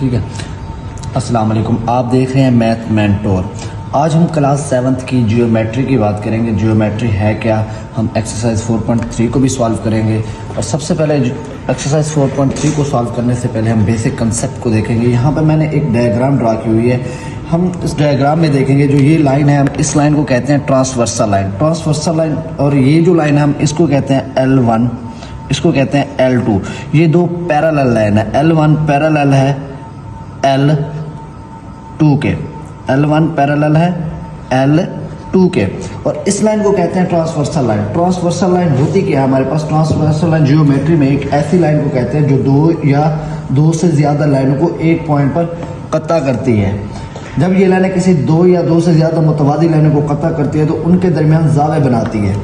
ठीक है। अस्सलाम वालेकुम, आप देख रहे हैं मैथ मेंटोर। आज हम क्लास 7th की जियोमेट्री की बात करेंगे। जियोमेट्री है क्या, हम एक्सरसाइज 4.3 को भी सॉल्व करेंगे। और सबसे पहले एक्सरसाइज 4.3 को सॉल्व करने से पहले हम बेसिक कंसेप्ट को देखेंगे। यहाँ पर मैंने एक डायग्राम ड्रा की हुई है। हम इस डायग्राम में देखेंगे जो ये लाइन है, हम इस लाइन को कहते हैं ट्रांसवर्सल लाइन। ट्रांसवर्सल लाइन, और ये जो लाइन है हम इसको कहते हैं L1, इसको कहते हैं L2। ये दो पैरेलल लाइन है। L1 पैरेलल है L2 के, L1 पैरेलल है L2 के, और इस लाइन को कहते हैं ट्रांसवर्सल लाइन। ट्रांसवर्सल लाइन होती क्या है हमारे पास? ट्रांसवर्सल लाइन जियोमेट्री में एक ऐसी लाइन को कहते हैं जो दो या दो से ज़्यादा लाइनों को एक पॉइंट पर कत्ता करती है। जब ये लाइनें किसी दो या दो से ज़्यादा मुतवादी लाइनों को कत्ता करती है तो उनके दरमियान जावे बनाती है।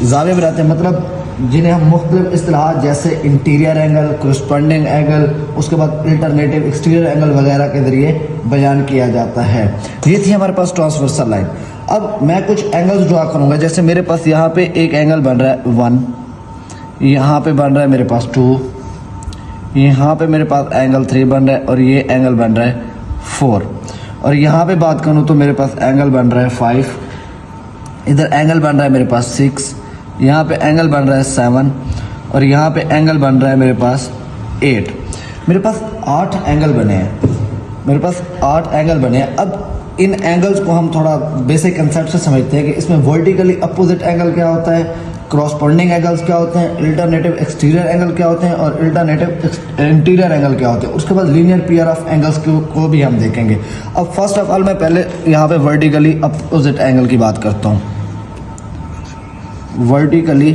जावे बनाते हैं मतलब जिन्हें हम मुख्तलिफ इस्तिलाहात जैसे इंटीरियर एंगल, करस्पॉन्डिंग एंगल, उसके बाद अल्टरनेटिव एक्सटीरियर एंगल वगैरह के ज़रिए बयान किया जाता है। ये थी हमारे पास ट्रांसवर्सल लाइन। अब मैं कुछ एंगल्स ड्रा करूँगा। जैसे मेरे पास यहाँ पे एक एंगल बन रहा है 1, यहाँ पे बन रहा है मेरे पास 2, यहाँ पे मेरे पास एंगल 3 बन रहा है, और ये एंगल बन रहा है 4। और यहाँ पे बात करूँ तो मेरे पास एंगल बन रहा है 5, इधर एंगल बन रहा है मेरे पास 6, यहाँ पे एंगल बन रहा है 7, और यहाँ पे एंगल बन रहा है मेरे पास 8। मेरे पास 8 एंगल बने हैं, मेरे पास 8 एंगल बने हैं। अब इन एंगल्स को हम थोड़ा बेसिक कंसेप्ट से समझते हैं कि इसमें वर्टिकली अपोजिट एंगल क्या होता है, क्रॉसपॉन्डिंग एंगल्स क्या होते हैं, अल्टरनेटिव एक्सटीरियर एंगल क्या होते हैं, और अल्टरनेटिव इंटीरियर एंगल क्या होते हैं। उसके बाद लीनियर पेयर ऑफ एंगल्स को भी हम देखेंगे। अब फर्स्ट ऑफ ऑल मैं पहले यहाँ पे वर्टिकली अपोजिट एंगल की बात करता हूँ। वर्टिकली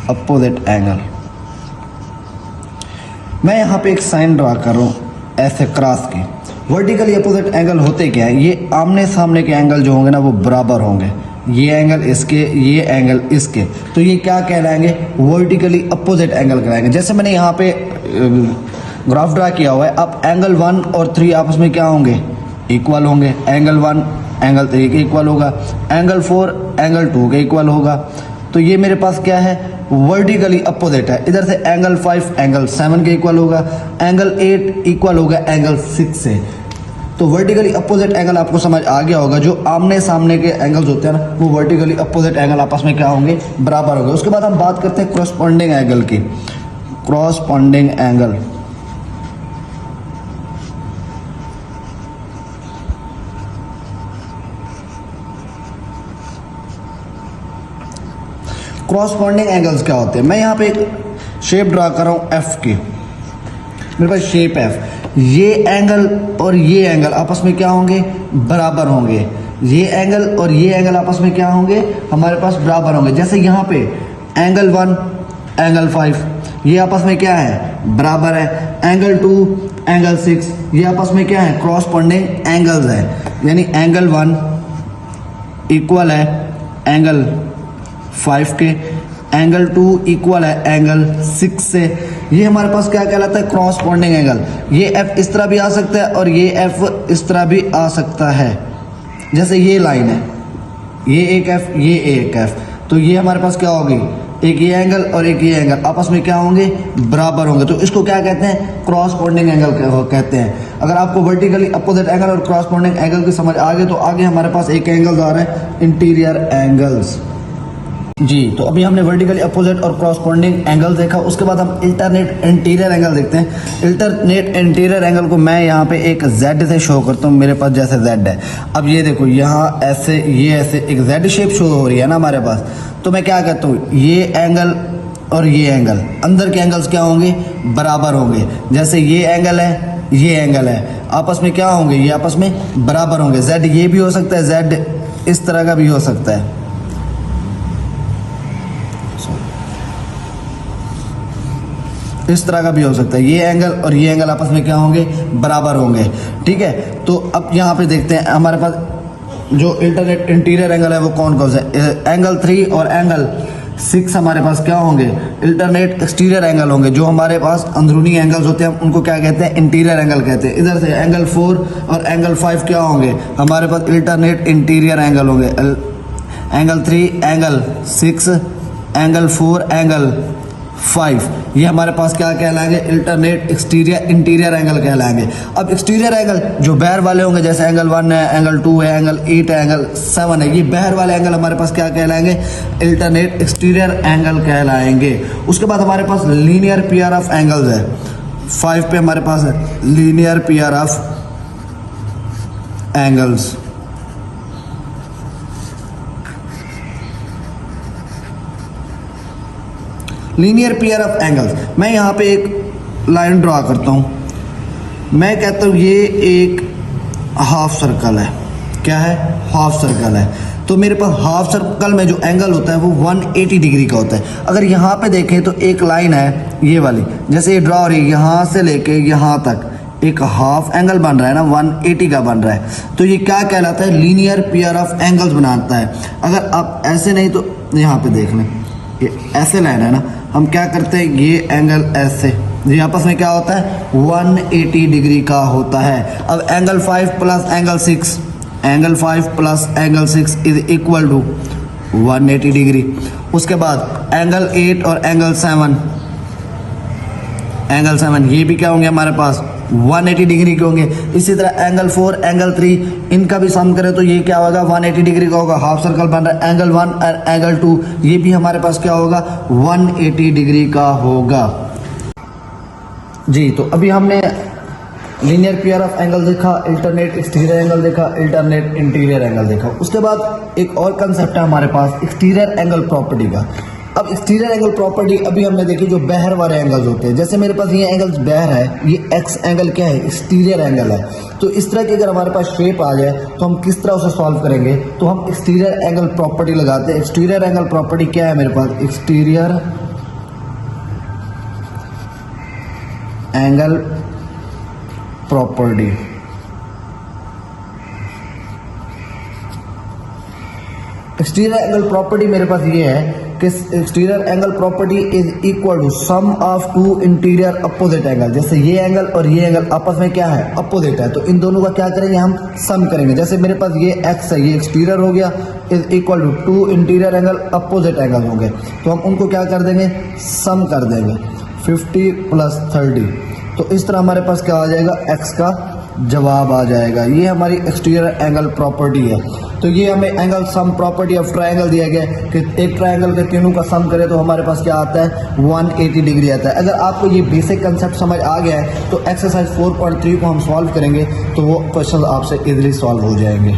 अपोजिट एंगल, मैं यहाँ पे एक साइन ड्रा कर रहा हूँ ऐसे क्रॉस की। वर्टिकली अपोजिट एंगल होते क्या है? ये आमने सामने के एंगल जो होंगे ना वो बराबर होंगे। ये एंगल इसके, ये एंगल इसके, तो ये क्या कहलाएंगे? वर्टिकली अपोजिट एंगल कहलाएंगे। जैसे मैंने यहाँ पे ग्राफ ड्रा किया हुआ है। अब एंगल 1 और 3 आपस में क्या होंगे? इक्वल होंगे। एंगल 1 एंगल 3 के इक्वल होगा, एंगल 4 एंगल 2 के इक्वल होगा। तो ये मेरे पास क्या है? वर्टिकली अपोजिट है। इधर से एंगल 5 एंगल 7 के इक्वल होगा, एंगल 8 इक्वल होगा एंगल 6 से। तो वर्टिकली अपोजिट एंगल आपको समझ आ गया होगा। जो आमने सामने के एंगल्स होते हैं ना वो वर्टिकली अपोजिट एंगल आपस में क्या होंगे? बराबर होंगे। उसके बाद हम बात करते हैं क्रॉसपॉन्डिंग एंगल की। क्रॉसपॉन्डिंग एंगल, क्रॉसपॉन्डिंग एंगल्स क्या होते हैं? मैं यहाँ पे एक शेप ड्रा कर रहा हूँ एफ की। मेरे पास शेप एफ, ये एंगल और ये एंगल आपस में क्या होंगे? बराबर होंगे। ये एंगल और ये एंगल आपस में क्या होंगे? हमारे पास बराबर होंगे। जैसे यहाँ पे एंगल 1 एंगल 5 ये आपस में क्या है? बराबर है। एंगल 2 एंगल 6 ये आपस में क्या है? क्रॉसपॉन्डिंग एंगल्स है। यानी एंगल 1 इक्वल है एंगल 5 के, एंगल 2 इक्वल है एंगल 6 से। ये हमारे पास क्या कहलाता है? Corresponding angle. ये एफ इस तरह भी आ सकता है और ये एफ इस तरह भी आ सकता है। जैसे ये लाइन है, ये एक एफ, ये एक एफ, तो ये हमारे पास क्या होगी? एक ये एंगल और एक ये एंगल आपस में क्या होंगे? बराबर होंगे। तो इसको क्या कहते हैं? क्रॉसपॉन्डिंग एंगल कहते हैं। अगर आपको वर्टिकली अपोजिट एंगल और क्रॉसपॉन्डिंग एंगल की समझ आ गई तो आगे हमारे पास एक एंगल आ रहा है इंटीरियर एंगल्स। जी, तो अभी हमने वर्टिकली अपोजिट और क्रॉसपॉन्डिंग एंगल देखा। उसके बाद हम अल्टरनेट इंटीरियर एंगल देखते हैं। अल्टरनेट इंटीरियर एंगल को मैं यहाँ पे एक Z से शो करता हूँ। मेरे पास जैसे Z है, अब ये देखो यहाँ ऐसे, ये ऐसे एक Z शेप शो हो रही है ना हमारे पास। तो मैं क्या कहता हूँ, ये एंगल और ये एंगल, अंदर के एंगल्स क्या होंगे? बराबर होंगे। जैसे ये एंगल है, ये एंगल है, आपस में क्या होंगे? ये आपस में बराबर होंगे। Z ये भी हो सकता है, Z इस तरह का भी हो सकता है, इस तरह का भी हो सकता है। ये एंगल और ये एंगल आपस में क्या होंगे? बराबर होंगे। ठीक है, तो अब यहाँ पे देखते हैं हमारे पास जो अल्टरनेट इंटीरियर एंगल है वो कौन कौन सा है? एंगल 3 और एंगल 6 हमारे पास क्या होंगे? अल्टरनेट एक्सटीरियर एंगल होंगे। जो हमारे पास अंदरूनी एंगल्स होते हैं उनको क्या कहते हैं? इंटीरियर एंगल कहते हैं। इधर से एंगल 4 और एंगल 5 क्या होंगे? हमारे पास अल्टरनेट इंटीरियर एंगल होंगे। एंगल 3, एंगल 6, एंगल 4, एंगल 5, ये हमारे पास क्या कहलाएंगे, अल्टरनेट एक्सटीरियर इंटीरियर एंगल कहलाएंगे। अब एक्सटीरियर एंगल जो बाहर वाले होंगे, जैसे एंगल 1 है, एंगल 2 है, एंगल 8 है, एंगल 7 है, ये बाहर वाले एंगल हमारे पास क्या कहलाएंगे, अल्टरनेट एक्सटीरियर एंगल कहलाएंगे। उसके बाद हमारे पास लीनियर पेयर ऑफ एंगल्स है। 5 पे हमारे पास है linear pair of angles. Linear pair of angles, मैं यहाँ पे एक लाइन ड्रा करता हूँ। मैं कहता हूँ ये एक हाफ सर्कल है। क्या है, हाफ सर्कल है। तो मेरे पास हाफ सर्कल में जो एंगल होता है वो 180 डिग्री का होता है। अगर यहाँ पे देखें तो एक लाइन है ये वाली, जैसे ये ड्रा हो रही है, यहाँ से लेके यहाँ तक एक हाफ एंगल बन रहा है ना, 180 का बन रहा है। तो ये क्या कहलाता है, लीनियर पेयर ऑफ एंगल्स बनाता है। अगर आप ऐसे नहीं तो यहाँ पे देख लें, ये ऐसे लाइन है ना, हम क्या करते हैं, ये एंगल ऐसे, ये आपस में क्या होता है, 180 डिग्री का होता है। अब angle 5 plus angle 6, angle 5 plus angle 6 is equal to 180 degree. उसके बाद एंगल 8 और एंगल 7, एंगल 7 ये भी क्या होंगे हमारे पास, 180 डिग्री के होंगे। इसी तरह एंगल 4, एंगल 3, इनका भी सम करें तो ये क्या होगा, 180 डिग्री का होगा। हाफ सर्कल बन रहा है। एंगल 1 और एंगल 2 ये भी हमारे पास क्या होगा, 180 डिग्री का होगा। जी, तो अभी हमने लीनियर पेयर ऑफ एंगल देखा, अल्टरनेट एक्सटीरियर एंगल देखा, अल्टरनेट इंटीरियर एंगल देखा। उसके बाद एक और कंसेप्ट है हमारे पास, एक्सटीरियर एंगल प्रॉपर्टी का। अब एक्सटीरियर एंगल प्रॉपर्टी अभी हमने देखी जो बाहर वाले एंगल्स होते हैं। जैसे मेरे पास ये एंगल्स बाहर है, ये एक्स एंगल क्या है, एक्सटीरियर एंगल है। तो इस तरह की अगर हमारे पास शेप आ जाए तो हम किस तरह उसे सॉल्व करेंगे, तो हम एक्सटीरियर एंगल प्रॉपर्टी लगाते हैं। एक्सटीरियर एंगल प्रॉपर्टी क्या है मेरे पास, exterior angle property. Exterior angle property मेरे पास ये है कि exterior angle property is equal to sum of two interior opposite angle. जैसे ये एंगल और ये एंगल आपस में क्या है, अपोजिट है, तो इन दोनों का क्या करेंगे, हम सम करेंगे। जैसे मेरे पास ये एक्स है, ये एक्सटीरियर हो गया, is equal to two interior angle opposite angle होंगे, तो हम उनको क्या कर देंगे, सम कर देंगे, 50 प्लस 30। तो इस तरह हमारे पास क्या आ जाएगा, एक्स का जवाब आ जाएगा। ये हमारी एक्सटीरियर एंगल प्रॉपर्टी है। तो ये हमें angle sum property of triangle दिया गया है कि एक ट्रायंगल के तीनों का सम करें तो हमारे पास क्या आता है, 180 डिग्री आता है। अगर आपको ये बेसिक कंसेप्ट समझ आ गया है तो एक्सरसाइज 4.3 को हम सॉल्व करेंगे तो वो क्वेश्चन आपसे इजीली सॉल्व हो जाएंगे।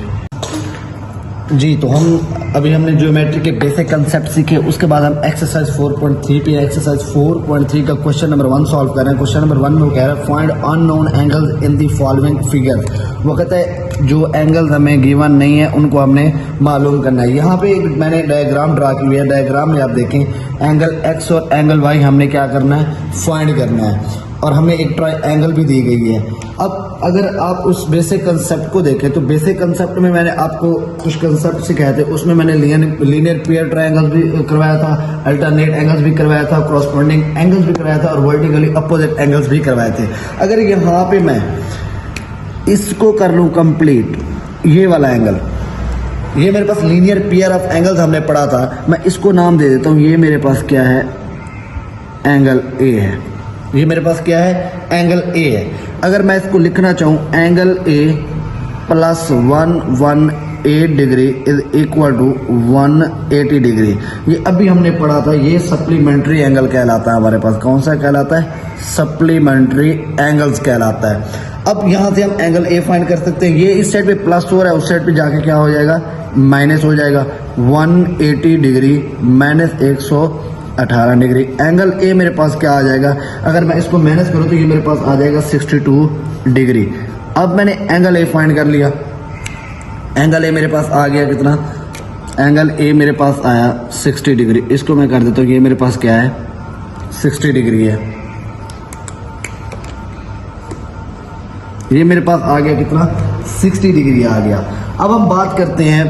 जी, तो हमने ज्योमेट्री के बेसिक कंसेप्ट सीखे, उसके बाद हम एक्सरसाइज 4.3 पे एक्सरसाइज 4.3 का क्वेश्चन नंबर 1 सॉल्व कर रहे हैं। क्वेश्चन नंबर 1 में वो कह रहा है find unknown angles in the following figure. वो कहता है जो एंगल्स हमें गिवन नहीं है उनको हमने मालूम करना है। यहाँ पे एक मैंने डायग्राम ड्रा की हुई है, डायग्राम में आप देखें एंगल एक्स और एंगल वाई हमने क्या करना है, फाइंड करना है, और हमें एक ट्रायंगल भी दी गई है। अब अगर आप उस बेसिक कंसेप्ट को देखें तो बेसिक कंसेप्ट में मैंने आपको कुछ कंसेप्ट सिखाए थे, उसमें मैंने लीनियर पेयर ट्रायंगल्स भी करवाया था, अल्टरनेट एंगल्स भी करवाया था, कॉरस्पॉन्डिंग एंगल्स भी करवाया था और वर्टिकली अपोजिट एंगल्स भी करवाए थे। अगर यहाँ पे मैं इसको कर लूँ कंप्लीट, ये वाला एंगल, ये मेरे पास लीनियर पेयर ऑफ एंगल्स हमने पढ़ा था, मैं इसको नाम दे देता हूँ, ये मेरे पास क्या है, एंगल ए है। ये मेरे पास क्या है, एंगल ए है। अगर मैं इसको लिखना चाहूँ angle A plus 118 degree is equal to 180 degree, ये अभी हमने पढ़ा था, ये सप्लीमेंट्री एंगल कहलाता है हमारे पास। कौन सा कहलाता है, सप्लीमेंट्री एंगल्स कहलाता है। अब यहाँ से हम एंगल ए फाइंड कर सकते हैं। ये इस साइड पे प्लस हो रहा है, उस साइड पे जाके क्या हो जाएगा, माइनस हो जाएगा। 180 degree minus 118 degree. Angle A मेरे पास क्या आ जाएगा, अगर मैं इसको माइनस करूँ तो ये मेरे पास आ जाएगा 62 डिग्री। अब मैंने एंगल ए फाइंड कर लिया, एंगल ए मेरे पास आ गया कितना, एंगल ए मेरे पास आया 60 डिग्री। इसको मैं कर देता हूँ, ये मेरे पास क्या है, 60 डिग्री है। ये मेरे पास आ गया कितना, 60 डिग्री आ गया। अब हम बात करते हैं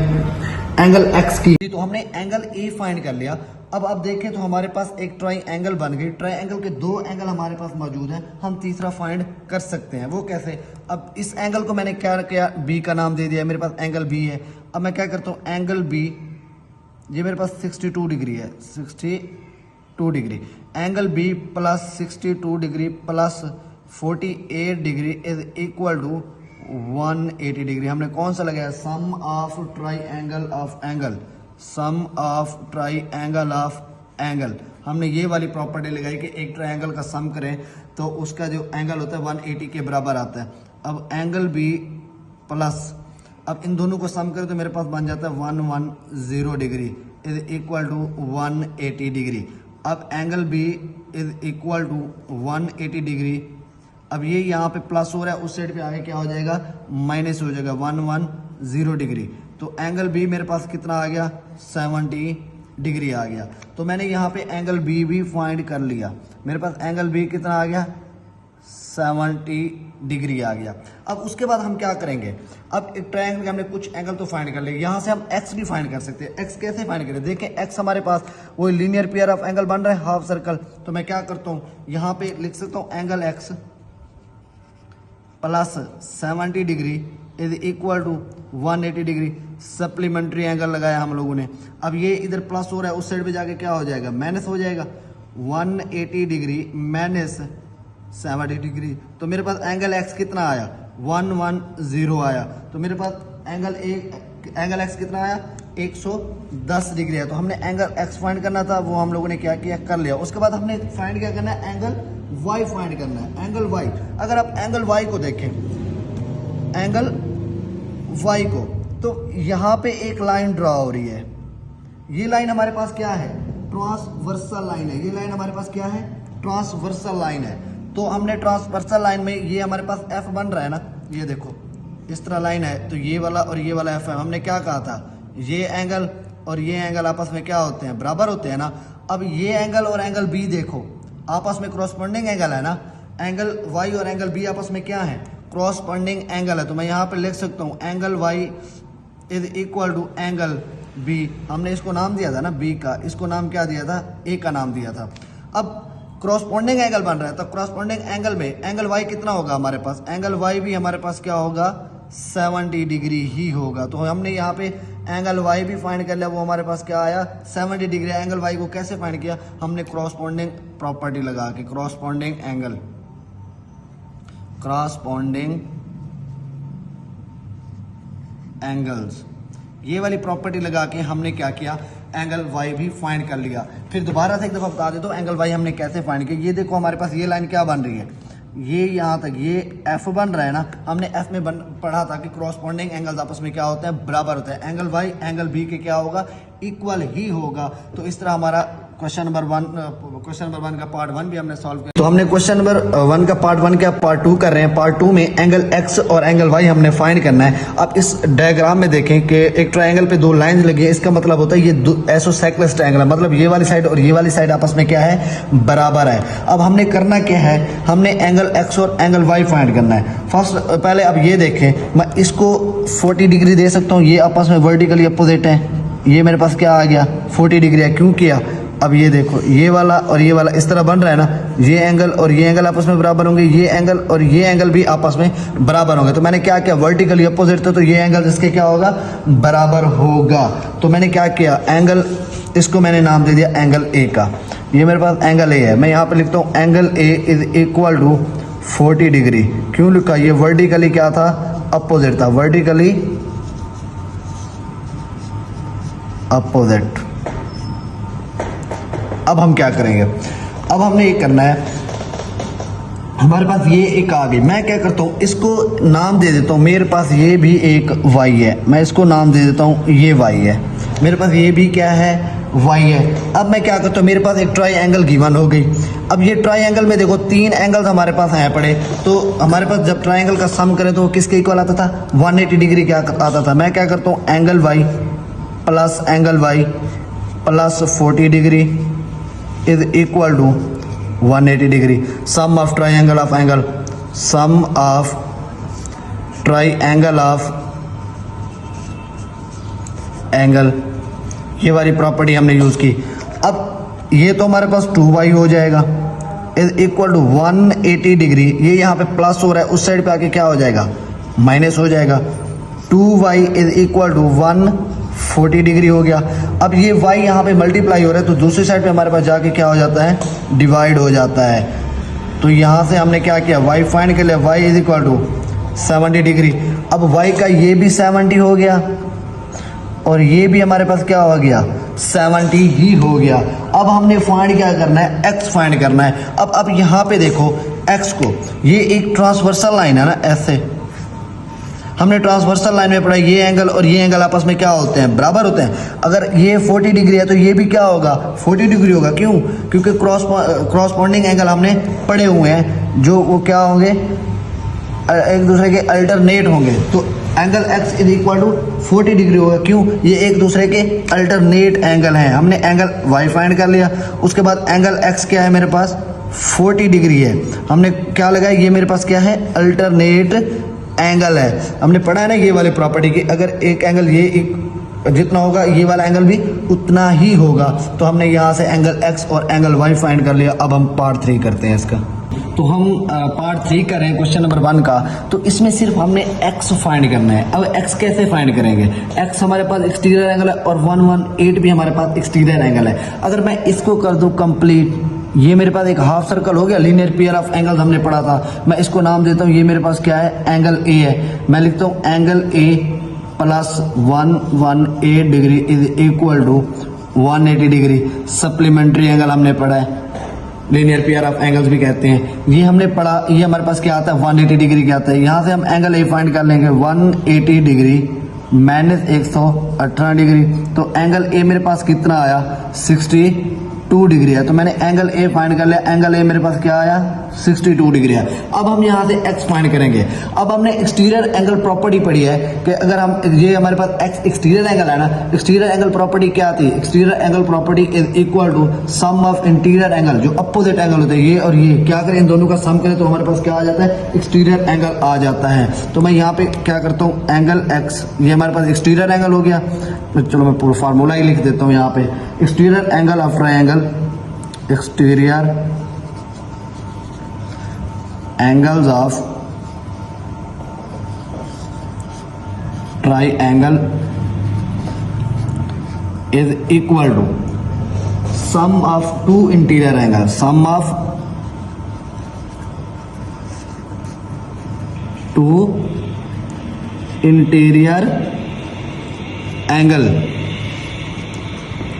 एंगल एक्स की। तो हमने एंगल ए फाइंड कर लिया। अब आप देखें तो हमारे पास एक ट्रायंगल बन गई। ट्रायंगल के दो एंगल हमारे पास मौजूद हैं, हम तीसरा फाइंड कर सकते हैं। वो कैसे, अब इस एंगल को मैंने क्या किया, बी का नाम दे दिया, मेरे पास एंगल बी है। अब मैं क्या करता हूँ, एंगल बी ये मेरे पास 62 डिग्री है, 62 degree. Angle B plus 62 degree plus 48 degree is equal to 180 degree. हमने कौन सा लगाया? Sum of triangle of angle, sum of triangle of angle. हमने ये वाली प्रॉपर्टी लगाई कि एक ट्रायंगल का सम करें तो उसका जो एंगल होता है 180 के बराबर आता है। अब एंगल बी प्लस, अब इन दोनों को सम करें तो मेरे पास बन जाता है 110 degree is equal to 180 degree. अब angle B is equal to 180 degree. अब ये यहाँ पे प्लस हो रहा है, उस साइड पे आगे क्या हो जाएगा? माइनस हो जाएगा, 110 डिग्री। तो एंगल बी मेरे पास कितना आ गया? 70 डिग्री आ गया। तो मैंने यहाँ पे एंगल बी भी फाइंड कर लिया। मेरे पास एंगल बी कितना आ गया? 70 डिग्री आ गया। अब उसके बाद हम क्या करेंगे? अब एक ट्रायंगल के हमने कुछ एंगल तो फाइंड कर लिए, यहाँ से हम एक्स भी फाइंड कर सकते हैं। एक्स कैसे फाइंड करें? देखें, एक्स हमारे पास वो लीनियर पेयर ऑफ एंगल बन रहा है, हाफ सर्कल। तो मैं क्या करता हूँ, यहाँ पे लिख सकता हूँ angle x plus 70 degree is equal to 180 degree. Supplementary angle लगाया हम लोगों ने। अब ये इधर प्लस हो रहा है, उस साइड पे जाके क्या हो जाएगा? माइनस हो जाएगा। 180 डिग्री माइनस 70 डिग्री। तो मेरे पास एंगल एक्स कितना आया? 110 आया। तो मेरे पास एंगल एक्स कितना आया? 110 डिग्री है। तो हमने एंगल एक्स फाइंड करना था, वो हम लोगों ने क्या किया? कर लिया। उसके बाद हमने फाइंड क्या करना है? एंगल वाई फाइंड करना है। एंगल वाई, अगर आप एंगल वाई को देखें, एंगल वाई को, तो यहाँ पे एक लाइन ड्रॉ हो रही है। ये लाइन हमारे पास क्या है? ट्रांसवर्सल लाइन है। ये लाइन हमारे पास क्या है? ट्रांसवर्सल लाइन है। तो हमने ट्रांसवर्सल लाइन में ये हमारे पास एफ बन रहा है ना, ये देखो इस तरह लाइन है, तो ये वाला और ये वाला एफ है। हमने क्या कहा था? ये एंगल और ये एंगल आपस में क्या होते हैं? बराबर होते हैं ना। अब ये एंगल और एंगल बी देखो, आपस में क्रॉसपोंडिंग एंगल है ना। एंगल वाई और एंगल बी आपस में क्या है? क्रॉसपोंडिंग एंगल है। तो मैं यहाँ पे लिख सकता हूँ angle Y is equal to angle B. हमने इसको नाम दिया था ना बी का, इसको नाम क्या दिया था? ए का नाम दिया था। अब क्रॉसपोंडिंग एंगल बन रहा है, तो क्रॉसपोंडिंग एंगल में एंगल वाई कितना होगा हमारे पास? एंगल वाई भी हमारे पास क्या होगा? 70 डिग्री ही होगा। तो हमने यहाँ पे एंगल वाई भी फाइंड कर लिया, वो हमारे पास क्या आया? 70 डिग्री। एंगल वाई को कैसे फाइंड किया? हमने क्रॉसपोंडिंग प्रॉपर्टी लगा के, क्रॉसपोंडिंग एंगल, क्रॉसपोंडिंग एंगल्स, ये वाली प्रॉपर्टी लगा के हमने क्या किया? एंगल वाई भी फाइंड कर लिया। फिर दोबारा से एक दफा बता देता हूँ एंगल वाई हमने कैसे फाइंड किया। ये देखो हमारे पास ये लाइन क्या बन रही है? ये यहाँ तक ये एफ बन रहा है ना। हमने एफ में पढ़ा था कि क्रॉसपोंडिंग एंगल्स आपस में क्या होते हैं? बराबर होते हैं। एंगल वाई एंगल बी के क्या होगा? इक्वल ही होगा। तो इस तरह हमारा क्वेश्चन नंबर 1 का पार्ट 1 भी हमने सॉल्व किया। तो हमने क्वेश्चन नंबर 1 का पार्ट 1 क्या पार्ट 2 कर रहे हैं। पार्ट 2 में एंगल एक्स और एंगल वाई हमने फाइंड करना है। अब इस डायग्राम में देखें कि एक ट्रायंगल पे दो लाइंस लगी है, इसका मतलब होता है ये आइसोसेलेस ट्रायंगल है, मतलब ये वाली साइड और ये वाली साइड आपस में क्या है? बराबर है। अब हमने करना क्या है? हमने एंगल एक्स और एंगल वाई फाइंड करना है। फर्स्ट पहले अब ये देखें, मैं इसको 40 डिग्री दे सकता हूँ, ये आपस में वर्टिकली अपोजिट है। ये मेरे पास क्या आ गया? 40 डिग्री है। क्यों किया? अब ये देखो ये वाला और ये वाला इस तरह बन रहा है ना, ये एंगल और ये एंगल आपस में बराबर होंगे, ये एंगल और ये एंगल भी आपस में बराबर होंगे। तो मैंने क्या किया? वर्टिकली अपोजिट था, तो ये एंगल इसके क्या होगा? बराबर होगा। तो मैंने क्या किया? एंगल, इसको मैंने नाम दे दिया एंगल ए का। ये मेरे पास एंगल ए है। मैं यहाँ पे लिखता हूँ angle A is equal to 40 degree. क्यों लिखा? ये वर्टिकली क्या था? अपोजिट था, वर्टिकली अपोजिट। अब हम क्या करेंगे? अब हमने ये करना है, हमारे पास ये एक आ गई, मैं क्या करता हूँ इसको नाम दे देता हूँ। मेरे पास ये भी एक y है, मैं इसको नाम दे देता हूँ ये y है। मेरे पास ये भी क्या है? y है। अब मैं क्या करता हूँ, मेरे पास एक ट्रायंगल गिवन हो गई। अब ये ट्रायंगल में देखो 3 एंगल्स हमारे पास हैं पड़े, तो हमारे पास जब ट्रायंगल का सम करें तो वो किसके इक्वल आता था? 180 डिग्री क्या आता था? मैं क्या करता हूँ angle y plus angle y plus 40 degree is equal to 180 degree. Sum of triangle of angle, sum of triangle of angle, ये वाली प्रॉपर्टी हमने यूज की। अब ये तो हमारे पास 2y हो जाएगा इज इक्वल टू 180 डिग्री। ये यहाँ पे प्लस हो रहा है, उस साइड पे आके क्या हो जाएगा? माइनस हो जाएगा। 2y is equal to 40 degree हो गया। अब ये y यहाँ पे मल्टीप्लाई हो रहा है तो दूसरी साइड पे हमारे पास जाके क्या हो जाता है, डिवाइड हो जाता है। तो यहाँ से हमने क्या किया, y फाइंड कर लिया, y is equal to 70 degree. अब y का ये भी 70 हो गया और ये भी हमारे पास क्या हो गया, 70 ही हो गया। अब हमने फाइंड क्या करना है, x फाइंड करना है। अब यहाँ पे देखो x को, ये एक ट्रांसवर्सल लाइन है ना, ऐसे हमने ट्रांसवर्सल लाइन में पढ़ा, ये एंगल और ये एंगल आपस में क्या होते हैं, बराबर होते हैं। अगर ये 40 डिग्री है तो ये भी क्या होगा, 40 डिग्री होगा। क्यों, क्योंकि क्रॉसपॉन्डिंग एंगल हमने पढ़े हुए हैं जो वो क्या होंगे, एक दूसरे के अल्टरनेट होंगे। तो angle x is equal to 40 degree होगा। क्यों, ये एक दूसरे के अल्टरनेट एंगल हैं। हमने एंगल y फाइंड कर लिया, उसके बाद एंगल x क्या है मेरे पास, 40 डिग्री है। हमने क्या लगाया, ये मेरे पास क्या है, अल्टरनेट एंगल है। हमने पढ़ा है ना ये वाली प्रॉपर्टी की, अगर एक एंगल ये एक जितना होगा ये वाला एंगल भी उतना ही होगा। तो हमने यहाँ से एंगल x और एंगल y फाइंड कर लिया। अब हम पार्ट 3 करते हैं इसका। तो हम पार्ट 3 कर रहे हैं क्वेश्चन नंबर 1 का। तो इसमें सिर्फ हमने x फाइंड करना है। अब x कैसे फाइंड करेंगे, x हमारे पास एक्सटीरियर एंगल है और 118 भी हमारे पास एक्सटीरियर एंगल है। अगर मैं इसको कर दूं कंप्लीट, ये मेरे पास एक हाफ सर्कल हो गया, लीनियर पेयर ऑफ एंगल्स हमने पढ़ा था। मैं इसको नाम देता हूँ, ये मेरे पास क्या है, एंगल ए है। मैं लिखता हूँ angle A plus 118 degree is equal to 180 degree. Supplementary angle हमने पढ़ा है, लीनियर पेयर ऑफ एंगल्स भी कहते हैं। ये हमने पढ़ा, ये हमारे पास क्या आता है, 180 डिग्री क्या आता है। यहाँ से हम एंगल ए फाइंड कर लेंगे, 180 डिग्री माइनस 118 डिग्री। तो एंगल ए मेरे पास कितना आया, 62 डिग्री है। तो मैंने एंगल ए फाइंड कर लिया, एंगल ए मेरे पास क्या आया, 62 डिग्री है। अब हम यहाँ से x फाइंड करेंगे। अब हमने एक्सटीरियर एंगल प्रॉपर्टी पढ़ी है कि अगर हम, ये हमारे पास x एक्सटीरियर एंगल है ना, एक्सटीरियर एंगल प्रॉपर्टी क्या आती है, exterior angle property is equal to sum of interior angle, जो अपोजिट एंगल होते हैं ये और ये, क्या करें इन दोनों का सम करें तो हमारे पास क्या आ जाता है, एक्सटीरियर एंगल आ जाता है। तो मैं यहाँ पे क्या करता हूँ, एंगल x, ये हमारे पास एक्सटीरियर एंगल हो गया। तो चलो मैं पूरा फार्मूला ही लिख देता हूँ यहाँ पे, exterior angle of triangle, exterior angles of triangle is equal to sum of two interior angles, sum of two interior angle।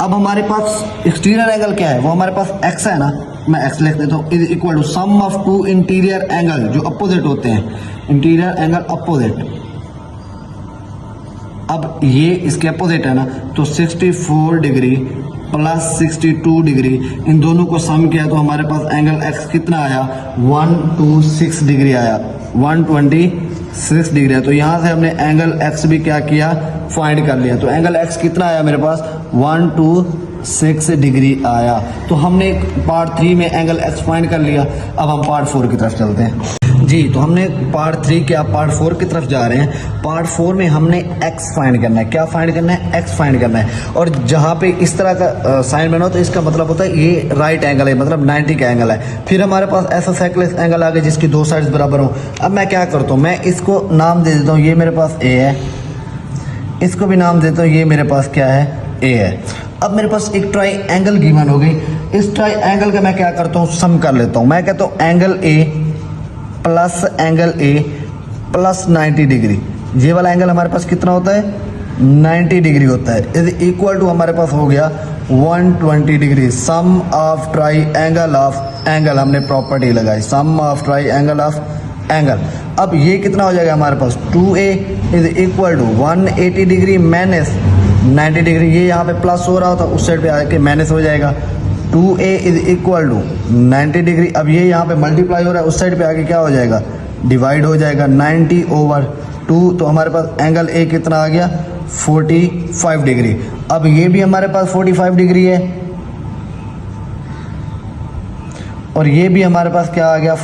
अब हमारे पास एक्सटीरियर एंगल क्या है, वो हमारे पास x है ना, मैं x लिख देता हूँ, is equal to sum of two interior angle जो अपोजिट होते हैं, इंटीरियर एंगल अपोजिट। अब ये इसके अपोजिट है ना, तो 64 डिग्री प्लस 62 डिग्री, इन दोनों को सम किया तो हमारे पास एंगल x कितना आया, 126 डिग्री आया, 126 डिग्री है। तो यहाँ से हमने एंगल x भी क्या किया, फाइंड कर लिया। तो एंगल x कितना आया मेरे पास, 126 डिग्री आया। तो हमने पार्ट 3 में एंगल x फाइंड कर लिया। अब हम पार्ट 4 की तरफ चलते हैं जी। तो हमने पार्ट 3 क्या, पार्ट 4 की तरफ जा रहे हैं। पार्ट 4 में हमने x फाइंड करना है। क्या फाइंड करना है, x फाइंड करना है। और जहाँ पे इस तरह का साइन बना हो तो इसका मतलब होता है ये राइट एंगल है, मतलब 90 का एंगल है। फिर हमारे पास ऐसा साइक्लिस एंगल आ गया जिसकी दो साइड्स बराबर हो। अब मैं क्या करता हूँ, मैं इसको नाम दे देता हूँ, ये मेरे पास a है, इसको भी नाम देता हूँ, ये मेरे पास क्या है, a है। अब मेरे पास एक ट्राई एंगल गिवन हो गई। इस ट्राई एंगल का मैं क्या करता हूँ, सम कर लेता हूँ। मैं कहता हूँ angle a plus angle a plus 90 degree, ये वाला एंगल हमारे पास कितना होता है, 90 डिग्री होता है, इज इक्वल टू हमारे पास हो गया 120 degree. Sum of triangle of angle, हमने प्रॉपर्टी लगाई, sum of triangle of angle. अब ये कितना हो जाएगा हमारे पास, 2a is equal to 180 degree minus 90 degree, ये यहाँ पे प्लस हो रहा होता उस साइड पे आके माइनस हो जाएगा। 2a is equal to 90 degree, अब ये यहाँ पे मल्टीप्लाई हो रहा है उस साइड पे आके क्या हो जाएगा, डिवाइड हो जाएगा, 90/2। तो हमारे पास एंगल a कितना आ गया, 45 डिग्री। अब ये भी हमारे पास 45 डिग्री है और ये भी हमारे पास क्या आ गया,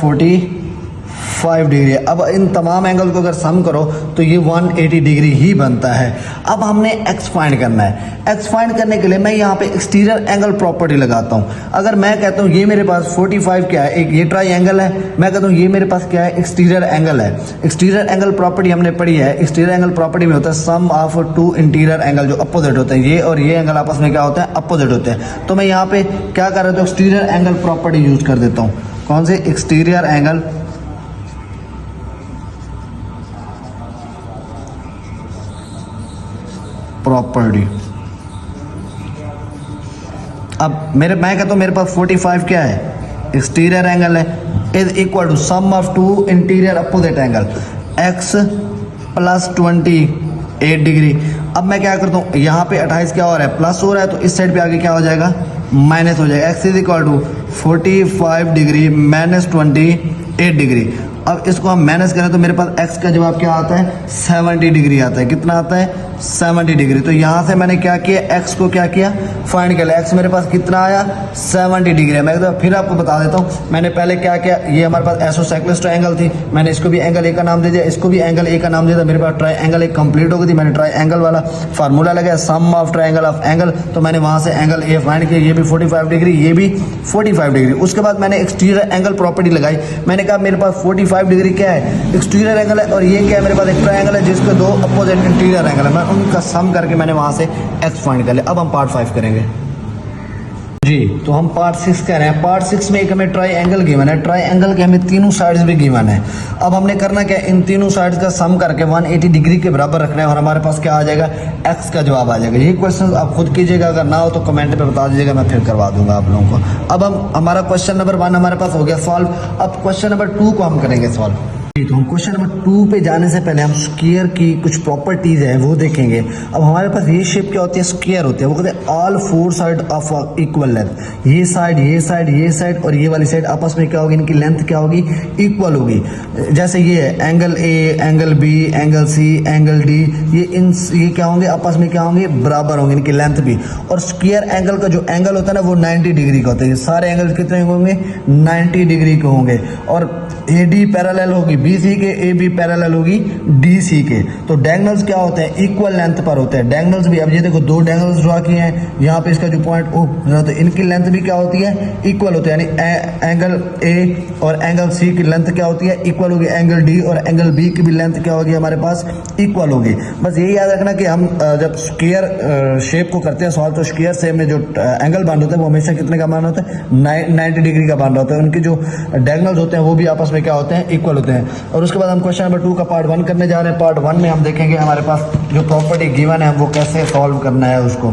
5 डिग्री। अब इन तमाम एंगल को अगर सम करो तो ये 180 डिग्री ही बनता है। अब हमने x फाइंड करना है। x फाइंड करने के लिए मैं यहाँ पे एक्सटीरियर एंगल प्रॉपर्टी लगाता हूँ। अगर मैं कहता हूँ ये मेरे पास 45 क्या है, एक ये ट्राई एंगल है, मैं कहता हूँ ये मेरे पास क्या है, एक्सटीरियर एंगल है। एक्सटीरियर एंगल प्रॉपर्टी हमने पढ़ी है। एक्सटीरियर एंगल प्रॉपर्टी में होता है sum of two interior angle जो अपोजिट होते हैं। ये और ये एंगल आपस में क्या होता है, अपोजिट होते हैं। तो मैं यहाँ पे क्या कर रहा हूँ, एक्सटीरियर एंगल प्रॉपर्टी यूज कर देता हूँ। कौन से, एक्सटीरियर एंगल प्रॉपर्टी। अब मैं कहता हूं मेरे पास 45 क्या है, एक्सटीरियर एंगल है, is equal to sum of two interior opposite angle x plus 28 degree. अब मैं क्या करता हूं, यहाँ पे 28 क्या हो रहा है, प्लस हो रहा है, तो इस साइड पे आगे क्या हो जाएगा, माइनस हो जाएगा। x is equal to 45 degree minus 28 degree. अब इसको हम माइनस करें तो मेरे पास x का जवाब क्या आता है, 70 डिग्री आता है। कितना आता है, 70 डिग्री। तो यहाँ से मैंने क्या किया, x को क्या किया, फाइंड कर लिया। x मेरे पास कितना आया, 70 डिग्री है। मैं फिर आपको बता देता हूँ, मैंने पहले क्या किया, ये हमारे पास आइसोसेलेस ट्रायंगल थी, मैंने इसको भी एंगल ए का नाम दे दिया, इसको भी एंगल ए का नाम दे दिया। मेरे पास ट्रायंगल एक कंप्लीट हो गई थी, मैंने ट्रायंगल वाला फार्मूला लगाया, sum of triangle of angle. तो मैंने वहाँ से एंगल ए फाइंड किया, ये भी 45 डिग्री, ये भी 45 डिग्री। उसके बाद मैंने एक्सटीरियर एंगल प्रॉपर्टी लगाई। मैंने कहा मेरे पास 45 डिग्री क्या है, एक्सटीरियर एंगल है, और ये क्या है, मेरे पास एक ट्रायंगल है जिसके दो अपोजिट इंटीरियर एंगल है। मैं उनका सम करके मैंने वहां से x फाइंड कर लिया। अब हम पार्ट 5 करेंगे जी। तो हम पार्ट 6 कह रहे हैं। पार्ट 6 में एक हमें ट्राई एंगल गिवन है, ट्राई एंगल के हमें तीनों साइड्स भी गिवन है। अब हमने करना क्या, इन तीनों साइड्स का सम करके 180 डिग्री के बराबर रखना है, और हमारे पास क्या आ जाएगा, x का जवाब आ जाएगा। ये क्वेश्चन आप खुद कीजिएगा, अगर ना हो तो कमेंट पे बता दीजिएगा, मैं फिर करवा दूंगा आप लोगों को। अब हम हमारा क्वेश्चन नंबर 1 हमारे पास हो गया सॉल्व। अब क्वेश्चन नंबर 2 को हम करेंगे सॉल्व। तो हम क्वेश्चन नंबर 2 पे जाने से पहले हम स्क्वायर की कुछ प्रॉपर्टीज है वो देखेंगे। अब हमारे पास ये शेप क्या होती है, स्क्वायर होती है। वो कहते हैं all 4 side of equal length. ये साइड, ये साइड, ये साइड और ये वाली साइड आपस में क्या होगी, इनकी लेंथ क्या होगी, इक्वल होगी। जैसे ये है angle A, angle B, angle C, angle D, ये क्या होंगे, आपस में क्या होंगे, बराबर होंगे, इनकी लेंथ भी। और स्क्वायर एंगल का जो एंगल होता है ना, वो 90 डिग्री का होता है। सारे एंगल कितने होंगे, 90 डिग्री के होंगे। और ए डी पैरेलल होगी BC के, ए बी पैरेलल होगी DC के। तो डायगोनल्स क्या होते हैं, इक्वल लेंथ पर होते हैं डायगोनल्स भी। अब ये देखो 2 डायगोनल्स ड्रॉ किए हैं, यहाँ पे इसका जो पॉइंट O, तो इनकी लेंथ भी क्या होती है, इक्वल होती है। यानी एंगल A और एंगल C की लेंथ क्या होती है, इक्वल होगी। एंगल D और एंगल B की भी लेंथ क्या होगी, हमारे पास इक्वल होगी। बस यही याद रखना कि हम जब स्क्वायर शेप को करते हैं सॉल्व, तो स्क्वायर शेप में जो एंगल बन होता है वो हमेशा कितने का मान होता है, 90 डिग्री का बन होता है। उनके जो डायगोनल्स होते हैं वो भी आपस में क्या होते हैं, इक्वल होते हैं। और उसके बाद हम क्वेश्चन नंबर 2 का पार्ट 1 करने जा रहे हैं। पार्ट 1 में हम देखेंगे हमारे पास जो प्रॉपर्टी गिवन है वो कैसे सॉल्व करना है उसको।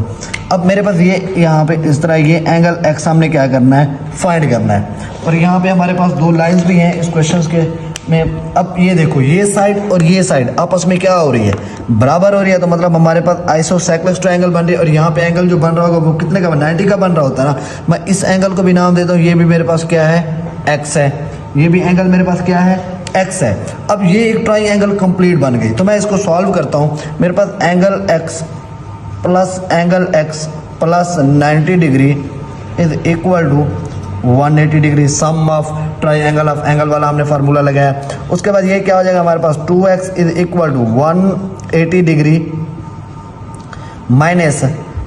अब मेरे पास ये यहाँ पे इस तरह ये एंगल x हमने क्या करना है, फाइंड करना है। और यहाँ पे हमारे पास 2 लाइंस भी हैं इस क्वेश्चन के में। अब ये देखो, ये साइड और ये साइड आपस में क्या हो रही है, बराबर हो रही है। तो मतलब हमारे पास आइसोसेलेस ट्रायंगल बन रही है। और यहाँ पे एंगल जो बन रहा होगा वो कितने का, 90 का बन रहा होता है ना। मैं इस एंगल को भी नाम देता हूँ, ये भी मेरे पास क्या है, x है। ये भी एंगल मेरे पास क्या है, x है। अब ये एक ट्राई एंगल कंप्लीट बन गई। तो मैं इसको सॉल्व करता हूँ। मेरे पास angle x plus 90 degree is equal to 180 degree. Sum of triangle of angle वाला हमने फार्मूला लगाया। उसके बाद ये क्या हो जाएगा, हमारे पास 2x is equal to 180 degree minus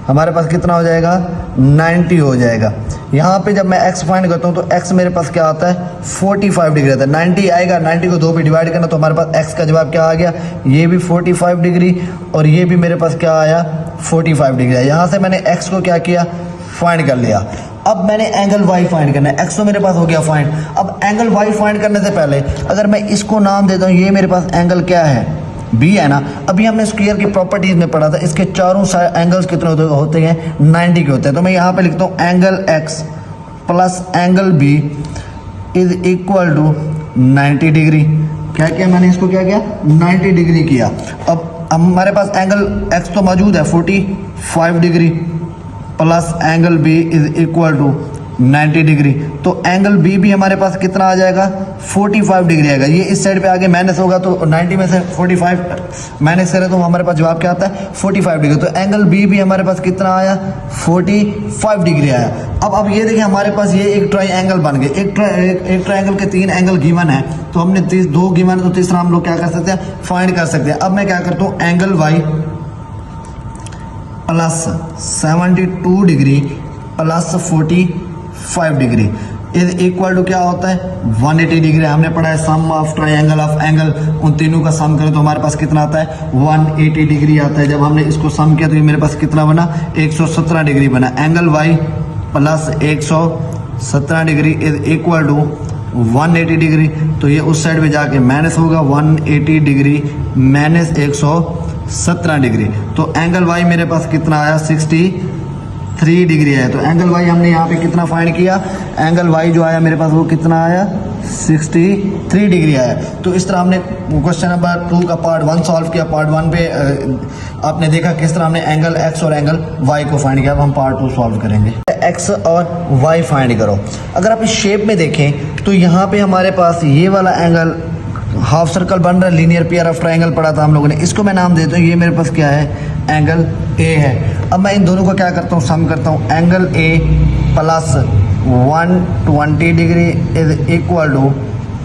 हमारे पास कितना हो जाएगा, 90 हो जाएगा। यहाँ पे जब मैं x फाइंड करता हूँ तो x मेरे पास क्या आता है, 45 डिग्री आता है। 90 आएगा, 90 को 2 पे डिवाइड करना, तो हमारे पास x का जवाब क्या आ गया, ये भी 45 डिग्री और ये भी मेरे पास क्या आया, 45 डिग्री है। यहाँ से मैंने x को क्या किया, फाइंड कर लिया। अब मैंने एंगल y फाइंड करना है। x तो मेरे पास हो गया फाइंड। अब एंगल y फाइंड करने से पहले अगर मैं इसको नाम देता हूँ, ये मेरे पास एंगल क्या है, B है ना। अभी हमने स्क्वायर की प्रॉपर्टीज में पढ़ा था, इसके चारों एंगल्स कितने होते हैं, 90 के होते हैं। तो मैं यहाँ पे लिखता हूँ angle x plus angle B is equal to 90 degree. क्या किया मैंने, इसको क्या किया, 90 डिग्री किया। अब हमारे पास एंगल x तो मौजूद है 45 degree plus angle B is equal to 90 degree. तो एंगल बी भी हमारे पास कितना आ जाएगा 45 डिग्री आएगा। ये इस साइड पे आगे माइनस होगा तो 90 में से 45 माइनस करें तो हमारे पास जवाब क्या आता है 45 डिग्री। तो एंगल बी भी हमारे पास कितना आया 45 डिग्री आया। अब ये देखिए हमारे पास ये एक ट्राइंगल बन गए। एक ट्राइंगल के 3 एंगल गिवन है तो हमने 2 गिवन है तो तीसरा हम लोग क्या कर सकते हैं फाइंड कर सकते हैं। अब मैं क्या करता हूँ angle Y plus 72 degree plus 45 degree is equal to क्या होता है 180 डिग्री। हमने पढ़ा है sum of triangle of angle, उन तीनों का सम करें तो हमारे पास कितना आता है 180 डिग्री आता है। जब हमने इसको सम किया तो ये मेरे पास कितना बना 117 डिग्री बना। Angle Y plus 117 degree is equal to 180 degree. तो ये उस साइड पे जाके माइनस होगा 180 डिग्री माइनस 117 डिग्री। तो एंगल वाई मेरे पास कितना आया 63 डिग्री आया। तो एंगल वाई हमने यहाँ पे कितना फाइंड किया, एंगल वाई जो आया मेरे पास वो कितना आया 63 डिग्री आया। तो इस तरह हमने क्वेश्चन नंबर 2 का पार्ट 1 सॉल्व किया। पार्ट 1 पे आपने देखा किस तरह हमने एंगल एक्स और एंगल वाई को फाइंड किया। अब हम पार्ट 2 सॉल्व करेंगे। एक्स और वाई फाइंड करो। अगर आप इस शेप में देखें तो यहाँ पे हमारे पास ये वाला एंगल हाफ सर्कल बन रहा है, लीनियर पेयर ऑफ ट्राइंगल पढ़ा था हम लोगों ने, इसको मैं नाम देता हूँ ये मेरे पास क्या है एंगल ए है। अब मैं इन दोनों को क्या करता हूँ सम करता हूँ। Angle A plus 120 degree is equal to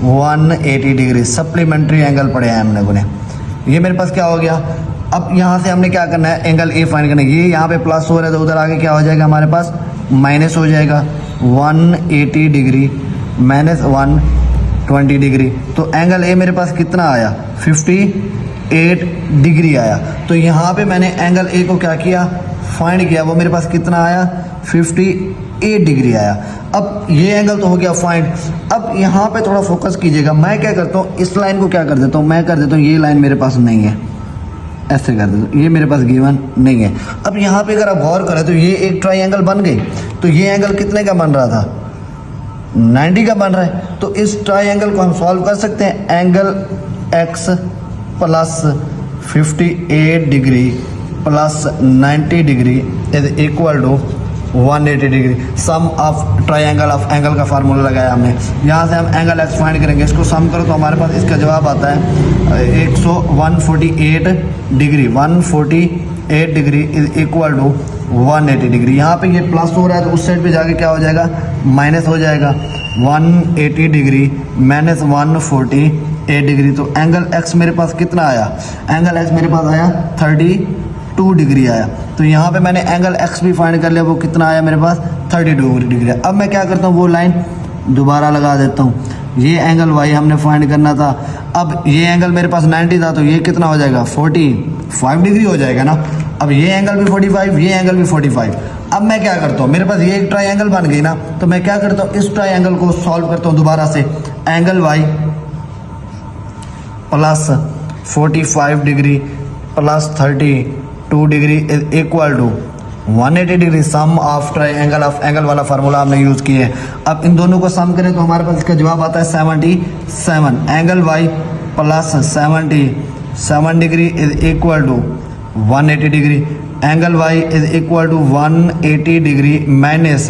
180 degree. Supplementary angle पढ़े हैं हम लोगों ने। ये मेरे पास क्या हो गया। अब यहाँ से हमने क्या करना है एंगल ए फाइंड करना है। ये यहाँ पे प्लस हो रहा है तो उधर आगे क्या हो जाएगा हमारे पास माइनस हो जाएगा 180 डिग्री माइनस 120 डिग्री। तो एंगल ए मेरे पास कितना आया 58 डिग्री आया। तो यहाँ पे मैंने एंगल ए को क्या किया फाइंड किया, वो मेरे पास कितना आया 58 डिग्री आया। अब ये एंगल तो हो गया फाइंड। अब यहाँ पे थोड़ा फोकस कीजिएगा। मैं क्या करता हूँ इस लाइन को क्या कर देता हूँ, मैं कर देता हूँ ये लाइन मेरे पास नहीं है, ऐसे कर देता हूँ, ये मेरे पास गिवन नहीं है। अब यहाँ पे अगर आप गौर करें तो ये एक ट्राइंगल बन गई। तो ये एंगल कितने का बन रहा था 90 का बन रहा है। तो इस ट्राइंगल को हम सॉल्व कर सकते हैं। Angle x plus 58 degree plus 90 degree is equal to 180 degree. Sum of triangle of angle का फार्मूला लगाया हमने। यहाँ से हम एंगल एक्स फाइंड करेंगे, इसको सम करो तो हमारे पास इसका जवाब आता है 148 degree. 148 degree is equal to 180 degree. यहाँ पे ये प्लस हो रहा है तो उस साइड पे जाके क्या हो जाएगा माइनस हो जाएगा 180 डिग्री माइनस 148 डिग्री। तो एंगल एक्स मेरे पास कितना आया, एंगल एक्स मेरे पास आया 32 डिग्री आया। तो यहाँ पे मैंने एंगल एक्स भी फाइंड कर लिया, वो कितना आया मेरे पास 32 डिग्री। अब मैं क्या करता हूँ वो लाइन दोबारा लगा देता हूँ। ये एंगल वाई हमने फाइंड करना था। अब ये एंगल मेरे पास 90 था तो ये कितना हो जाएगा 45 डिग्री हो जाएगा ना। अब ये एंगल भी 45, ये एंगल भी 45। अब मैं क्या करता हूँ मेरे पास ये एक ट्राइंगल बन गई ना, तो मैं क्या करता हूँ इस ट्राइंगल को सॉल्व करता हूँ दोबारा से। Angle Y plus 45 degree plus 32 degree is equal to 180 degree. Sum of triangle of angle वाला फार्मूला हमने यूज किया है। अब इन दोनों को सम करें तो हमारे पास इसका जवाब आता है 77। Angle Y plus 77 degree is equal to 180 degree. Angle Y is equal to 180 degree minus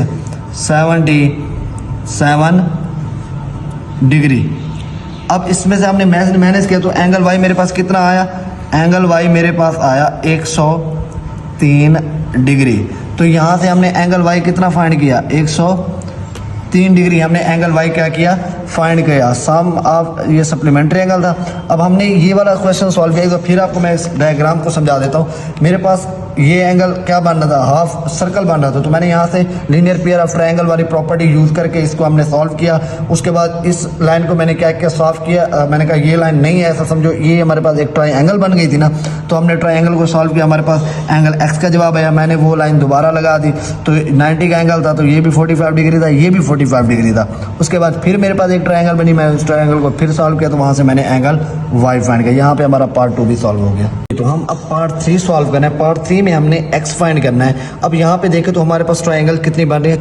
77 degree. अब इसमें से हमने माइनस किया तो एंगल वाई मेरे पास कितना आया, एंगल वाई मेरे पास आया 103 डिग्री। तो यहाँ से हमने एंगल वाई कितना फाइंड किया 103 डिग्री। हमने एंगल वाई क्या किया फाइंड किया। सम ऑफ ये सप्लीमेंट्री एंगल था। अब हमने ये वाला क्वेश्चन सॉल्व किया तो फिर आपको मैं इस डायग्राम को समझा देता हूँ। मेरे पास ये एंगल क्या बन रहा था हाफ सर्कल बन रहा था। तो मैंने यहाँ से लीनियर पेयर ऑफ ट्राइंगल वाली प्रॉपर्टी यूज़ करके इसको हमने सॉल्व किया। उसके बाद इस लाइन को मैंने क्या किया सॉल्व किया। मैंने कहा ये लाइन नहीं है ऐसा समझो, ये हमारे पास एक ट्राइंगल बन गई थी ना। तो हमने ट्राइंगल को सॉल्व किया, हमारे पास एंगल एक्स का जवाब आया। मैंने वो लाइन दोबारा लगा दी तो 90 का एंगल था तो ये भी 45 डिग्री था, ये भी 45 डिग्री था। उसके बाद फिर मेरे पास एक ट्राइंगल बनी, मैं उस ट्राइंगल को फिर सॉल्व किया तो वहाँ से मैंने एंगल वाई फाइंड किया। यहाँ पे हमारा पार्ट 2 भी सॉल्व हो गया। तो हम अब पार्ट 3 सॉल्व करना है। पार्ट 3 में हमने एक्स फाइंड करना है। अब यहाँ पे देखें तो हमारे पास ट्राइंगल कितनी बन रही है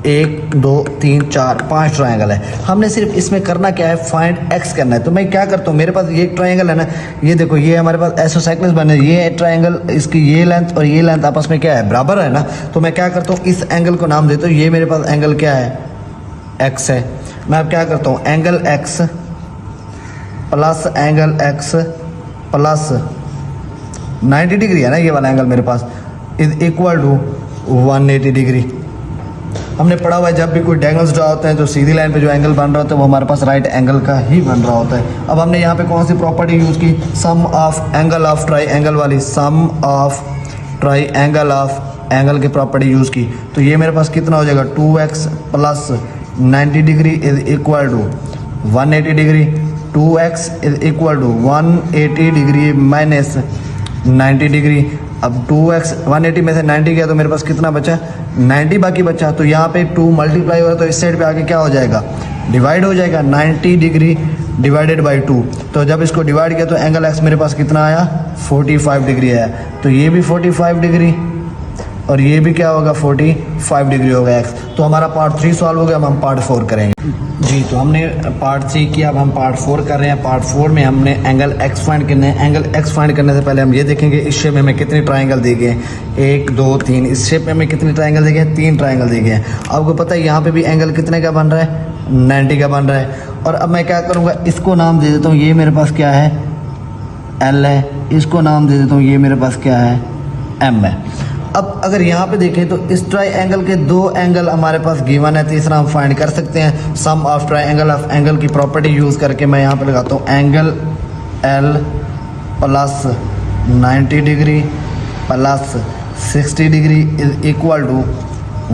1 2 3 4 5 ट्रायंगल है। हमने सिर्फ इसमें करना क्या है, फाइंड एक्स करना है। तो मैं क्या करता हूँ, मेरे पास ये ट्रायंगल है ना, ये देखो ये हमारे पास आइसोसेलेस बने, ये ट्रायंगल इसकी ये लेंथ और ये लेंथ आपस में क्या है, बराबर है ना। तो मैं क्या करता हूँ, इस एंगल को नाम देता हूँ, ये मेरे पास एंगल क्या है, एक्स है। मैं अब क्या करता हूँ, angle x plus angle x plus 90 degree है ना ये वाला एंगल मेरे पास, इज इक्वल टू 180 डिग्री। हमने पढ़ा हुआ है जब भी कोई डायगोनल्स ड्रा होते हैं तो सीधी लाइन पे जो एंगल बन रहा होता है वो हमारे पास राइट एंगल का ही बन रहा होता है। अब हमने यहाँ पे कौन सी प्रॉपर्टी यूज़ की, sum of angle of triangle वाली, sum of triangle of angle की प्रॉपर्टी यूज़ की। तो ये मेरे पास कितना हो जाएगा, 2x plus 90 degree is equal to 180 degree, 2x is equal to 180 degree minus 90 degree. अब 2x 180 में से 90 गया तो मेरे पास कितना बचा, 90 बाकी बचा। तो यहाँ पे 2 मल्टीप्लाई हो रहा है तो इस साइड पे आके क्या हो जाएगा, डिवाइड हो जाएगा, 90 डिग्री डिवाइडेड बाई 2। तो जब इसको डिवाइड किया तो एंगल x मेरे पास कितना आया, 45 डिग्री आया। तो ये भी 45 डिग्री और ये भी क्या होगा, 45 डिग्री होगा x। तो हमारा पार्ट 3 सॉल्व हो गया। अब हम पार्ट 4 करेंगे। जी, तो हमने पार्ट 3 किया, अब हम पार्ट 4 कर रहे हैं। पार्ट 4 में हमने एंगल x फाइंड करने हैं। एंगल x फाइंड करने से पहले हम ये देखेंगे इस शेप में हमें कितने ट्रायंगल दिए गए हैं, 1 2 3। इस शेप में हमें कितने ट्रायंगल दिए गए हैं, 3 ट्रायंगल दिए गए हैं। आपको पता है यहाँ पे भी एंगल कितने का बन रहा है, 90 का बन रहा है। और अब मैं क्या करूँगा, इसको नाम दे देता हूँ, ये मेरे पास क्या है, L है। इसको नाम दे देता हूँ, ये मेरे पास क्या है, M है। अब अगर यहाँ पे देखें तो इस ट्राई एंगल के 2 एंगल हमारे पास गिवन है। तीसरा हम फाइंड कर सकते हैं sum of triangle of angle की प्रॉपर्टी यूज़ करके। मैं यहाँ पे लगाता हूँ angle L plus 90 degree plus 60 degree is equal to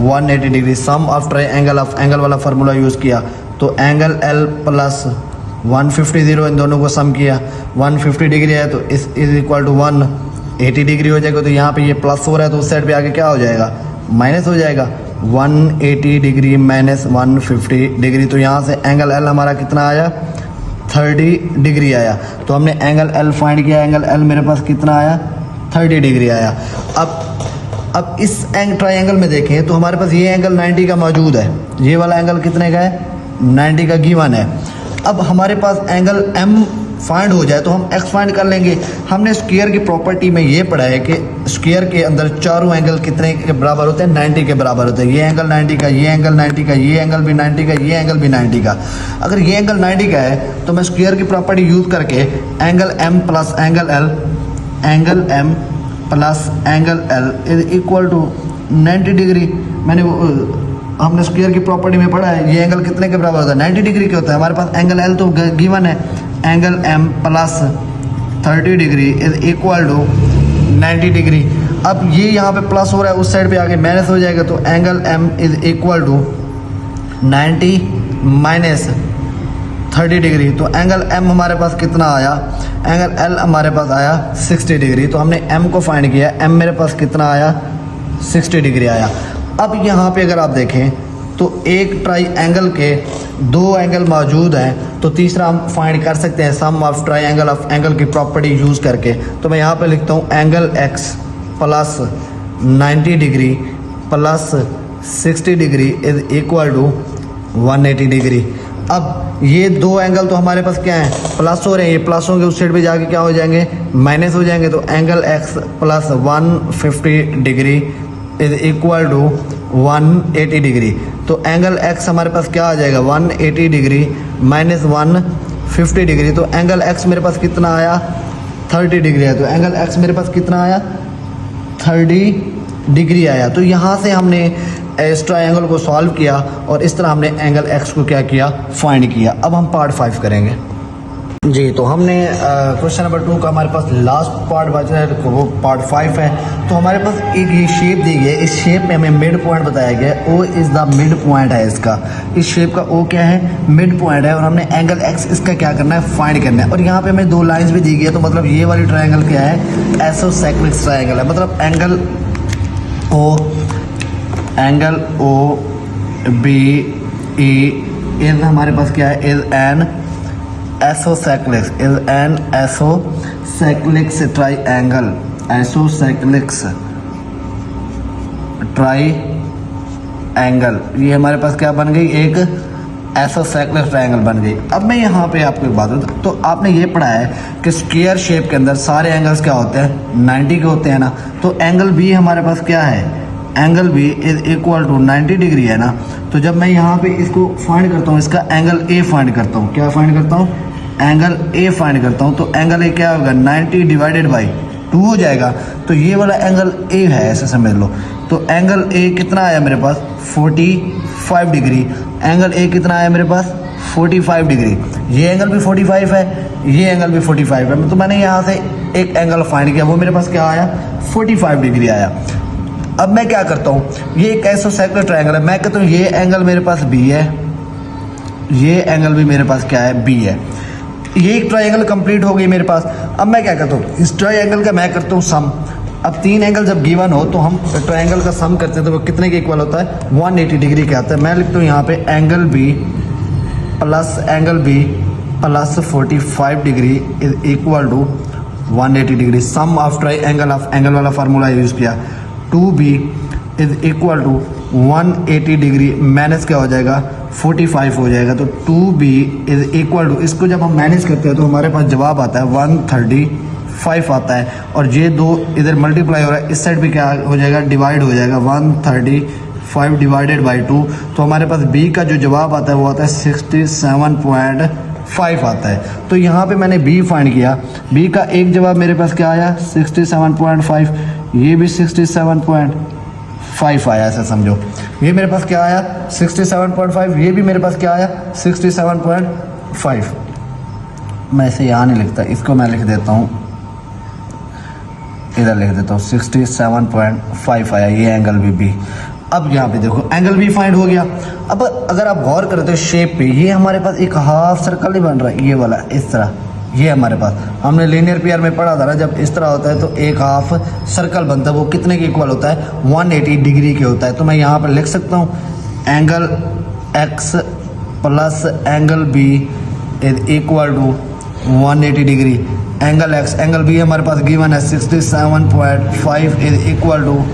180 degree. Sum of triangle of angle वाला फार्मूला यूज़ किया तो एंगल L प्लस 150 इन दोनों को सम किया, 150 डिग्री है तो इस इज इक्वल टू 180 डिग्री हो जाएगा। तो यहाँ पे ये प्लस हो रहा है तो उस साइड पे आके क्या हो जाएगा, माइनस हो जाएगा, 180 डिग्री माइनस 150 डिग्री। तो यहाँ से एंगल L हमारा कितना आया, 30 डिग्री आया। तो हमने एंगल L फाइंड किया, एंगल L मेरे पास कितना आया, 30 डिग्री आया। अब इस ट्रायंगल में देखें तो हमारे पास ये एंगल 90 का मौजूद है, ये वाला एंगल कितने का है, 90 का गिवन है। अब हमारे पास एंगल M फाइंड हो जाए तो हम x फाइंड कर लेंगे। हमने स्क्वायर की प्रॉपर्टी में ये पढ़ा है कि स्क्वायर के अंदर चारों एंगल कितने के बराबर होते हैं, 90 के बराबर होते हैं। ये एंगल 90 का, ये एंगल 90 का, ये एंगल भी 90 का, ये एंगल भी 90 का। अगर ये एंगल 90 का है तो मैं स्क्वायर की प्रॉपर्टी यूज़ करके angle M plus angle L, angle M plus angle L is equal to 90 degree. हमने स्क्वायर की प्रॉपर्टी में पढ़ा है ये एंगल कितने के बराबर होता है, 90 डिग्री के होता है। हमारे पास एंगल L तो गिवन है, angle M plus 30 degree is equal to 90 degree. अब ये यहाँ पे प्लस हो रहा है, उस साइड पे आगे माइनस हो जाएगा तो angle M is equal to 90 minus 30 degree. तो एंगल M हमारे पास कितना आया, एंगल L हमारे पास आया 60 डिग्री। तो हमने M को फाइंड किया, M मेरे पास कितना आया, 60 डिग्री आया। अब यहाँ पे अगर आप देखें तो एक ट्राई एंगल के 2 एंगल मौजूद हैं तो तीसरा हम फाइंड कर सकते हैं sum of triangle of angle की प्रॉपर्टी यूज़ करके। तो मैं यहाँ पे लिखता हूँ angle x plus 90 degree plus 60 degree is equal to 180 degree. अब ये 2 एंगल तो हमारे पास क्या है, प्लस हो रहे हैं, ये प्लस होंगे उस साइड पे जाके क्या हो जाएंगे, माइनस हो जाएंगे। तो angle x plus 150 degree is equal to 180 degree. तो एंगल x हमारे पास क्या आ जाएगा, 180 डिग्री माइनस 150 डिग्री। तो एंगल x मेरे पास कितना आया, 30 डिग्री है। तो एंगल x मेरे पास कितना आया, 30 डिग्री आया। तो यहाँ से हमने इस ट्रायंगल को सॉल्व किया और इस तरह हमने एंगल x को क्या किया, फाइंड किया। अब हम पार्ट 5 करेंगे। जी, तो हमने क्वेश्चन नंबर 2 का हमारे पास लास्ट पार्ट बचा है, वो पार्ट 5 है। तो हमारे पास एक ये शेप दी गई है, इस शेप में हमें मिड पॉइंट बताया गया है, O is the mid point है इसका। इस शेप का O क्या है, मिड पॉइंट है। और हमने एंगल x इसका क्या करना है, फाइंड करना है। और यहाँ पे हमें 2 लाइंस भी दी गई है, तो मतलब ये वाली ट्रायंगल क्या है, आइसोसेलेस ट्रायंगल है। मतलब angle O B E is हमारे पास क्या है, is an isosceles, is an isosceles triangle, isosceles triangle angle, ये हमारे पास क्या बन गई, एक आइसोसेलेस ट्रायंगल बन गई। अब मैं यहाँ पे आपको एक बात बताऊँ, तो आपने ये पढ़ा है कि स्क्वायर शेप के अंदर सारे एंगल्स क्या होते हैं, 90 के होते हैं ना। तो एंगल बी हमारे पास क्या है, angle B is equal to 90 degree है ना। तो जब मैं यहाँ पे इसको फाइंड करता हूँ, इसका एंगल ए फाइंड करता हूँ, क्या फाइंड करता हूँ, एंगल ए फाइंड करता हूँ, तो एंगल ए क्या होगा, 90 डिवाइडेड बाई 2 हो जाएगा। तो ये वाला एंगल ए है, ऐसे समझ लो। तो एंगल ए कितना आया मेरे पास, 45 डिग्री। एंगल ए कितना आया मेरे पास, 45 डिग्री। ये एंगल भी 45 है, ये एंगल भी 45 है। तो मैंने यहाँ से एक एंगल फाइंड किया, वो मेरे पास क्या आया, 45 डिग्री आया। अब मैं क्या करता हूँ, ये एक आइसोसेलेस ट्रायंगल है, मैं कहता हूँ ये एंगल मेरे पास बी है, ये एंगल भी मेरे पास क्या है, बी है। ये एक ट्रायंगल कंप्लीट हो गई मेरे पास। अब मैं क्या करता हूँ, इस ट्रायंगल का मैं करता हूँ सम। अब 3 एंगल जब गिवन हो तो हम ट्रायंगल का सम करते हैं, तो वो कितने के इक्वल होता है, 180 डिग्री के आता है। मैं लिखता हूँ यहाँ पे angle B plus 45 degree is equal to 180 degree. Sum of triangle of angle वाला फार्मूला यूज़ किया, 2b is equal to 180 degree minus क्या हो जाएगा, 45 हो जाएगा। तो 2b इज इक्वल टू, इसको जब हम माइनस करते हैं तो हमारे पास जवाब आता है 135 आता है। और ये 2 इधर मल्टीप्लाई हो रहा है, इस साइड पे क्या हो जाएगा, डिवाइड हो जाएगा, 135 डिवाइडेड बाई 2। तो हमारे पास b का जो जवाब आता है वो आता है 67.5 आता है। तो यहाँ पे मैंने b फाइंड किया, b का एक जवाब मेरे पास क्या आया, 67.5, ये भी 67.5 आया, ऐसा समझो। ये मेरे पास क्या आया, 67.5, ये भी मेरे पास क्या आया, 67.5। मैं इसे यहाँ नहीं लिखता, इसको मैं लिख देता हूँ, इधर लिख देता हूँ, 67.5 आया, ये एंगल भी। अब यहाँ पे देखो एंगल भी फाइंड हो गया। अब अगर आप गौर करते हो शेप पे, ये हमारे पास एक हाफ सर्कल ही बन रहा है, ये वाला इस तरह, ये हमारे पास हमने लीनियर पेयर में पढ़ा था ना, जब इस तरह होता है तो एक हाफ सर्कल बनता है, वो कितने के इक्वल होता है, 180 डिग्री के होता है। तो मैं यहाँ पर लिख सकता हूँ angle x plus angle b is equal to 180 degree. Angle x, angle b हमारे पास गिवन है 67.5 is equal to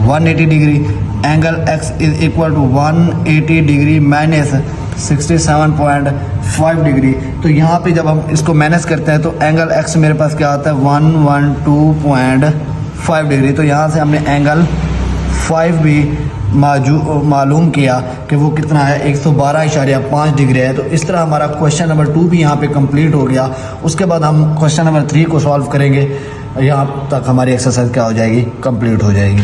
180 degree. Angle x is equal to 180 degree minus 67.5 degree. तो यहाँ पे जब हम इसको माइनस करते हैं तो एंगल x मेरे पास क्या आता है, 112.5 डिग्री। तो यहाँ से हमने एंगल 5 भी मालूम किया कि वो कितना है, 112.5 डिग्री है। तो इस तरह हमारा क्वेश्चन नंबर 2 भी यहाँ पे कंप्लीट हो गया। उसके बाद हम क्वेश्चन नंबर 3 को सॉल्व करेंगे, यहाँ तक हमारी एक्सरसाइज क्या हो जाएगी, कंप्लीट हो जाएगी।